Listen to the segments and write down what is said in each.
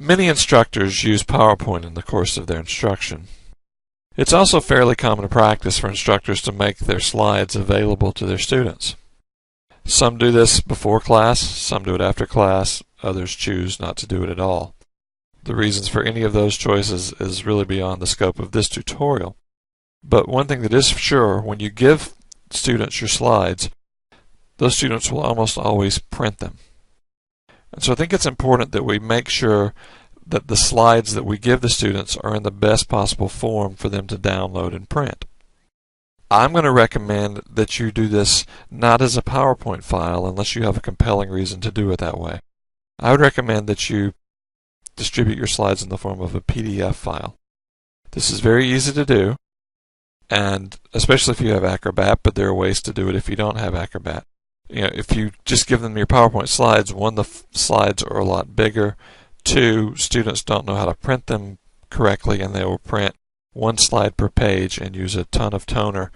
Many instructors use PowerPoint in the course of their instruction. It's also fairly common practice for instructors to make their slides available to their students. Some do this before class, some do it after class, others choose not to do it at all. The reasons for any of those choices is really beyond the scope of this tutorial. But one thing that is sure, when you give students your slides, those students will almost always print them. And so I think it's important that we make sure that the slides that we give the students are in the best possible form for them to download and print. I'm going to recommend that you do this not as a PowerPoint file unless you have a compelling reason to do it that way. I would recommend that you distribute your slides in the form of a PDF file. This is very easy to do, and especially if you have Acrobat, but there are ways to do it if you don't have Acrobat. If you just give them your PowerPoint slides, one, the slides are a lot bigger. Two, students don't know how to print them correctly, and they will print one slide per page and use a ton of toner.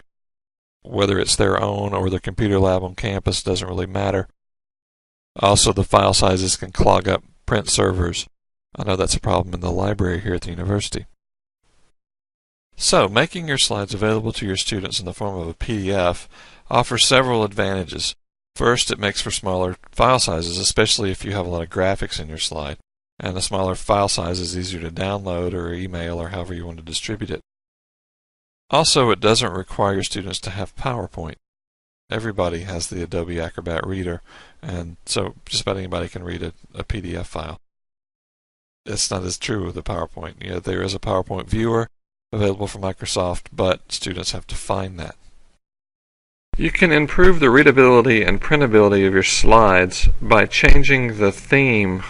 Whether it's their own or their computer lab on campus doesn't really matter. Also, the file sizes can clog up print servers. I know that's a problem in the library here at the university. So, making your slides available to your students in the form of a PDF offers several advantages. First, it makes for smaller file sizes, especially if you have a lot of graphics in your slide. And a smaller file size is easier to download or email or however you want to distribute it. Also, it doesn't require your students to have PowerPoint. Everybody has the Adobe Acrobat Reader, and so just about anybody can read a PDF file. It's not as true with the PowerPoint. There is a PowerPoint viewer available from Microsoft, but students have to find that. You can improve the readability and printability of your slides by changing the theme.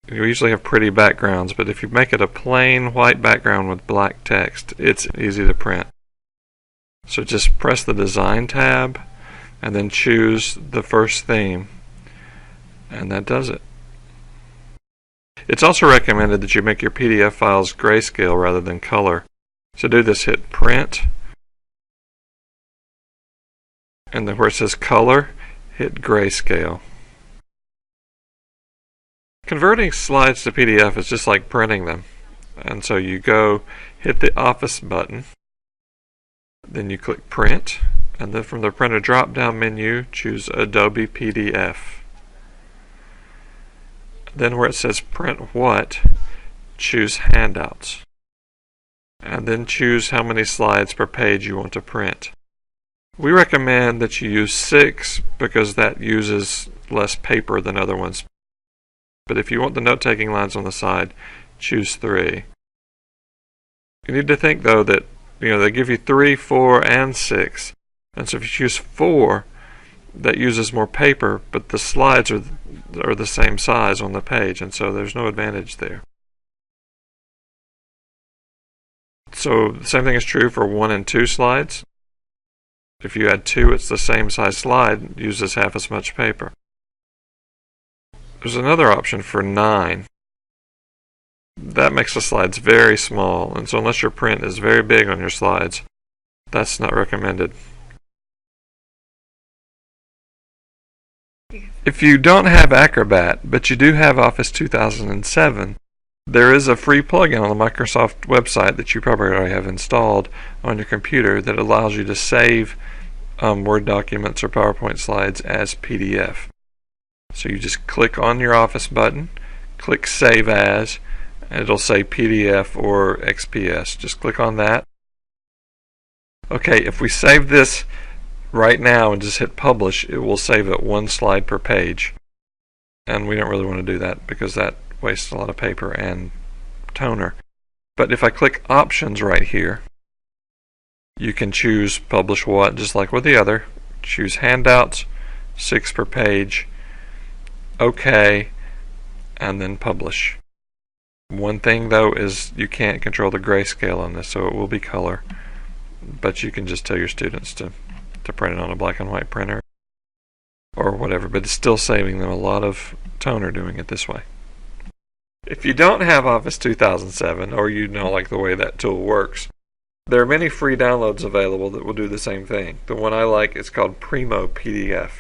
You usually have pretty backgrounds, but if you make it a plain white background with black text, it's easy to print. So just press the Design tab and then choose the first theme, and that does it. It's also recommended that you make your PDF files grayscale rather than color. To do this, hit Print, and then where it says Color, hit Grayscale. Converting slides to PDF is just like printing them. And so you go hit the Office button, then you click Print, and then from the Printer drop-down menu, choose Adobe PDF. Then where it says Print What, choose Handouts. And then choose how many slides per page you want to print. We recommend that you use 6 because that uses less paper than other ones. But if you want the note-taking lines on the side, choose 3. You need to think, though, that they give you 3, 4, and 6. And so if you choose 4, that uses more paper, but the slides are the same size on the page, and so there's no advantage there. So the same thing is true for 1 and 2 slides. If you add 2, it's the same size slide, uses half as much paper. There's another option for 9. That makes the slides very small, and so unless your print is very big on your slides, that's not recommended. If you don't have Acrobat, but you do have Office 2007, there is a free plugin on the Microsoft website that you probably already have installed on your computer that allows you to save Word documents or PowerPoint slides as PDF. So you just click on your Office button, click Save As, and it'll say PDF or XPS. Just click on that. Okay, if we save this right now and just hit Publish, it will save it 1 slide per page. And we don't really want to do that because that wastes a lot of paper and toner. But if I click Options right here, you can choose Publish What, just like with the other. Choose Handouts, 6 per page, OK, and then Publish. One thing though is you can't control the grayscale on this, so it will be color. But you can just tell your students to print it on a black and white printer or whatever, but it's still saving them a lot of toner doing it this way. If you don't have Office 2007, or you don't like the way that tool works, there are many free downloads available that will do the same thing. The one I like is called Primo PDF.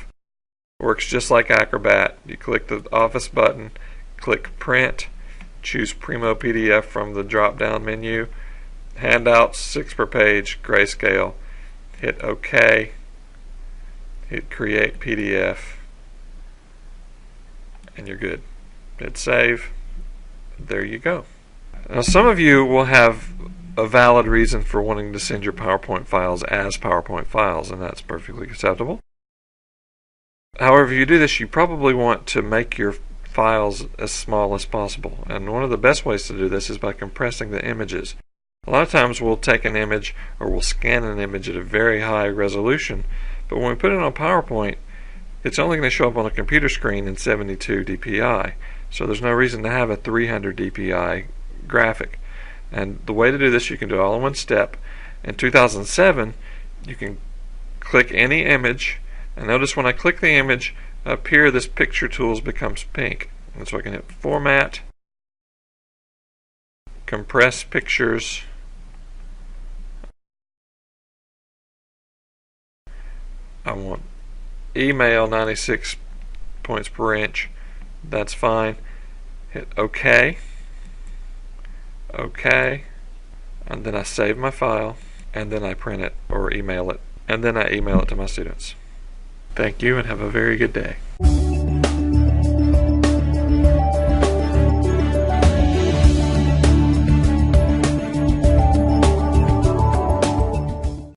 Works just like Acrobat. You click the Office button, click Print, choose Primo PDF from the drop-down menu. Handouts, 6 per page, grayscale. Hit OK. Hit Create PDF. And you're good. Hit Save. There you go. Now some of you will have a valid reason for wanting to send your PowerPoint files as PowerPoint files, and that's perfectly acceptable. However, if you do this, you probably want to make your files as small as possible, and one of the best ways to do this is by compressing the images. A lot of times we'll take an image or we'll scan an image at a very high resolution, but when we put it on PowerPoint, it's only going to show up on a computer screen in 72 dpi, so there's no reason to have a 300 dpi graphic. And the way to do this, you can do it all in one step. In 2007, you can click any image, and notice when I click the image, up here this Picture Tools becomes pink. And so I can hit Format, Compress Pictures, I want email 96 points per inch. That's fine. Hit OK. OK. And then I save my file, and then I print it or email it, and then I email it to my students. Thank you and have a very good day.